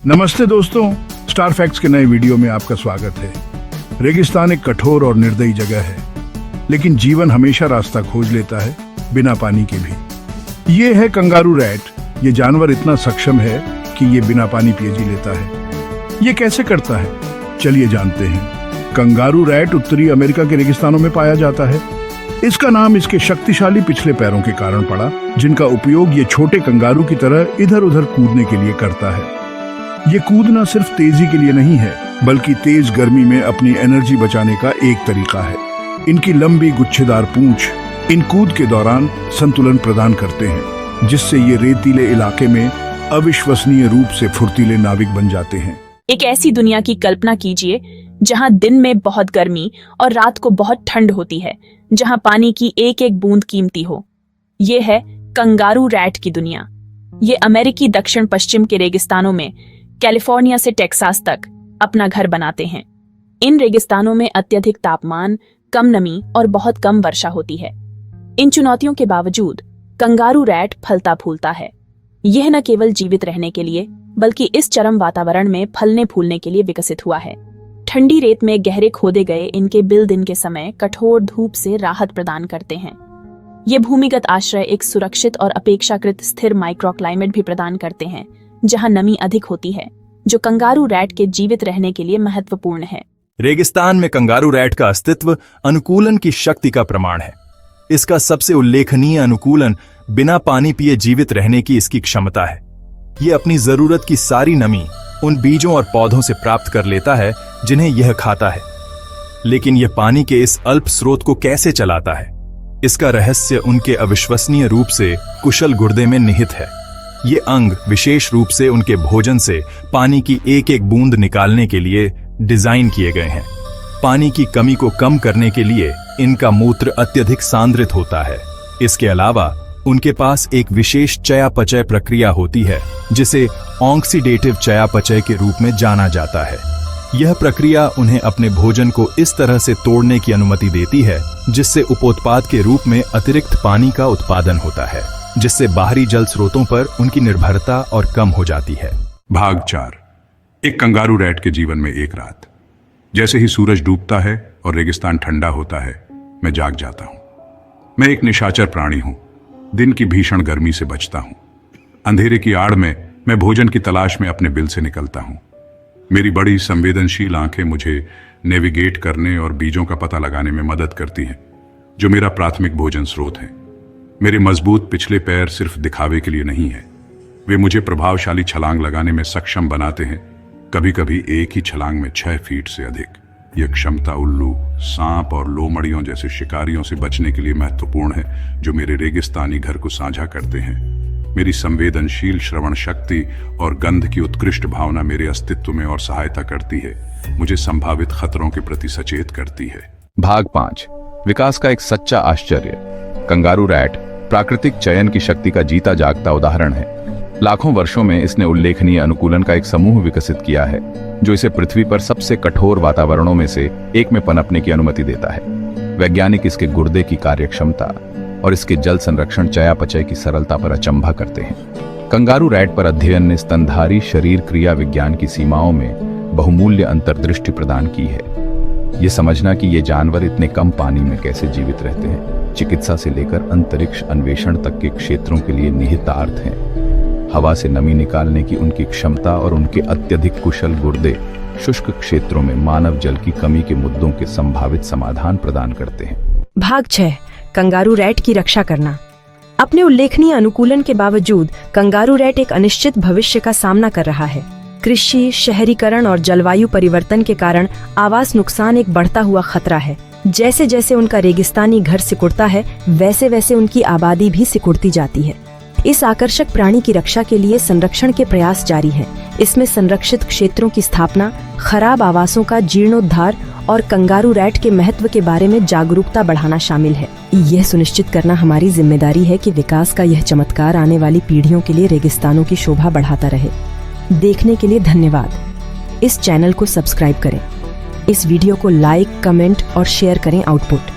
नमस्ते दोस्तों, star facts के नए वीडियो में आपका स्वागत है। रेगिस्तान एक कठोर और निर्दयी जगह है, लेकिन जीवन हमेशा रास्ता खोज लेता है, बिना पानी के भी। ये है कंगारू रैट। ये जानवर इतना सक्षम है कि ये बिना पानी पिए जी लेता है। ये कैसे करता है, चलिए जानते हैं। कंगारू रैट उत्तरी अमेरिका के रेगिस्तानों में पाया जाता है। इसका नाम इसके शक्तिशाली पिछले पैरों के कारण पड़ा, जिनका उपयोग ये छोटे कंगारू की तरह इधर उधर कूदने के लिए करता है। ये कूदना सिर्फ तेजी के लिए नहीं है, बल्कि तेज गर्मी में अपनी एनर्जी बचाने का एक तरीका है। इनकी लंबी गुच्छेदार पूंछ इन कूद के दौरान संतुलन प्रदान करते हैं, जिससे ये रेतीले इलाके में अविश्वसनीय रूप से फुर्तीले नाविक बन जाते हैं। एक ऐसी दुनिया की कल्पना कीजिए जहां दिन में बहुत गर्मी और रात को बहुत ठंड होती है, जहां पानी की एक एक बूंद कीमती हो। ये है कंगारू रैट की दुनिया। ये अमेरिकी दक्षिण पश्चिम के रेगिस्तानों में कैलिफोर्निया से टेक्सास तक अपना घर बनाते हैं। इन रेगिस्तानों में अत्यधिक तापमान, कम नमी और बहुत कम वर्षा होती है। इन चुनौतियों के बावजूद कंगारू रैट फलता फूलता है। यह न केवल जीवित रहने के लिए, बल्कि इस चरम वातावरण में फलने फूलने के लिए विकसित हुआ है। ठंडी रेत में गहरे खोदे गए इनके बिल दिन के समय कठोर धूप से राहत प्रदान करते हैं। ये भूमिगत आश्रय एक सुरक्षित और अपेक्षाकृत स्थिर माइक्रोक्लाइमेट भी प्रदान करते हैं, जहां नमी अधिक होती है, जो कंगारू रैट के जीवित रहने के लिए महत्वपूर्ण है। रेगिस्तान में कंगारू रैट का अस्तित्व अनुकूलन की शक्ति का प्रमाण है। इसका सबसे उल्लेखनीय अनुकूलन बिना पानी पिए जीवित रहने की इसकी क्षमता है। ये अपनी जरूरत की सारी नमी उन बीजों और पौधों से प्राप्त कर लेता है जिन्हें यह खाता है। लेकिन यह पानी के इस अल्प स्रोत को कैसे चलाता है, इसका रहस्य उनके अविश्वसनीय रूप से कुशल गुर्दे में निहित है। ये अंग विशेष रूप से उनके भोजन से पानी की एक एक बूंद निकालने के लिए डिजाइन किए गए हैं। पानी की कमी को कम करने के लिए इनका मूत्र अत्यधिक सांद्रित होता है। इसके अलावा उनके पास एक विशेष चयापचय प्रक्रिया होती है, जिसे ऑक्सीडेटिव चयापचय के रूप में जाना जाता है। यह प्रक्रिया उन्हें अपने भोजन को इस तरह से तोड़ने की अनुमति देती है, जिससे उपोत्पाद के रूप में अतिरिक्त पानी का उत्पादन होता है, जिससे बाहरी जल स्रोतों पर उनकी निर्भरता और कम हो जाती है। भाग 4। एक कंगारू रैट के जीवन में एक रात। जैसे ही सूरज डूबता है और रेगिस्तान ठंडा होता है, मैं जाग जाता हूं। मैं एक निशाचर प्राणी हूं, दिन की भीषण गर्मी से बचता हूं। अंधेरे की आड़ में मैं भोजन की तलाश में अपने बिल से निकलता हूं। मेरी बड़ी संवेदनशील आंखें मुझे नेविगेट करने और बीजों का पता लगाने में मदद करती हैं, जो मेरा प्राथमिक भोजन स्रोत है। मेरे मजबूत पिछले पैर सिर्फ दिखावे के लिए नहीं है, वे मुझे प्रभावशाली छलांग लगाने में सक्षम बनाते हैं, कभी कभी एक ही छलांग में 6 फीट से अधिक। यह क्षमता उल्लू, सांप और लोमड़ियों जैसे शिकारियों से बचने के लिए महत्वपूर्ण है, जो मेरे रेगिस्तानी घर को साझा करते हैं। मेरी संवेदनशील श्रवण शक्ति और गंध की उत्कृष्ट भावना मेरे अस्तित्व में और सहायता करती है, मुझे संभावित खतरों के प्रति सचेत करती है। भाग 5। विकास का एक सच्चा आश्चर्य। कंगारू रैट प्राकृतिक चयन की शक्ति का जीता जागता उदाहरण है। लाखों वर्षों में इसने उल्लेखनीय अनुकूलन का एक समूह विकसित किया है, जो इसे पृथ्वी पर सबसे कठोर वातावरणों में से एक में पनपने की अनुमति देता है। वैज्ञानिक इसके गुर्दे की कार्यक्षमता और इसके जल संरक्षण चयापचय की सरलता पर अचंभा करते हैं। कंगारू रैट पर अध्ययन ने स्तनधारी शरीर क्रिया विज्ञान की सीमाओं में बहुमूल्य अंतर्दृष्टि प्रदान की है। ये समझना कि ये जानवर इतने कम पानी में कैसे जीवित रहते हैं, चिकित्सा से लेकर अंतरिक्ष अन्वेषण तक के क्षेत्रों के लिए निहितार्थ हैं। हवा से नमी निकालने की उनकी क्षमता और उनके अत्यधिक कुशल गुर्दे शुष्क क्षेत्रों में मानव जल की कमी के मुद्दों के संभावित समाधान प्रदान करते हैं। भाग 6। कंगारू रैट की रक्षा करना। अपने उल्लेखनीय अनुकूलन के बावजूद कंगारू रैट एक अनिश्चित भविष्य का सामना कर रहा है। कृषि, शहरीकरण और जलवायु परिवर्तन के कारण आवास नुकसान एक बढ़ता हुआ खतरा है। जैसे जैसे उनका रेगिस्तानी घर सिकुड़ता है, वैसे वैसे उनकी आबादी भी सिकुड़ती जाती है। इस आकर्षक प्राणी की रक्षा के लिए संरक्षण के प्रयास जारी हैं। इसमें संरक्षित क्षेत्रों की स्थापना, खराब आवासों का जीर्णोद्धार और कंगारू रैट के महत्व के बारे में जागरूकता बढ़ाना शामिल है। यह सुनिश्चित करना हमारी जिम्मेदारी है कि विकास का यह चमत्कार आने वाली पीढ़ियों के लिए रेगिस्तानों की शोभा बढ़ाता रहे। देखने के लिए धन्यवाद। इस चैनल को सब्सक्राइब करें। इस वीडियो को लाइक, कमेंट और शेयर करें। आउटपुट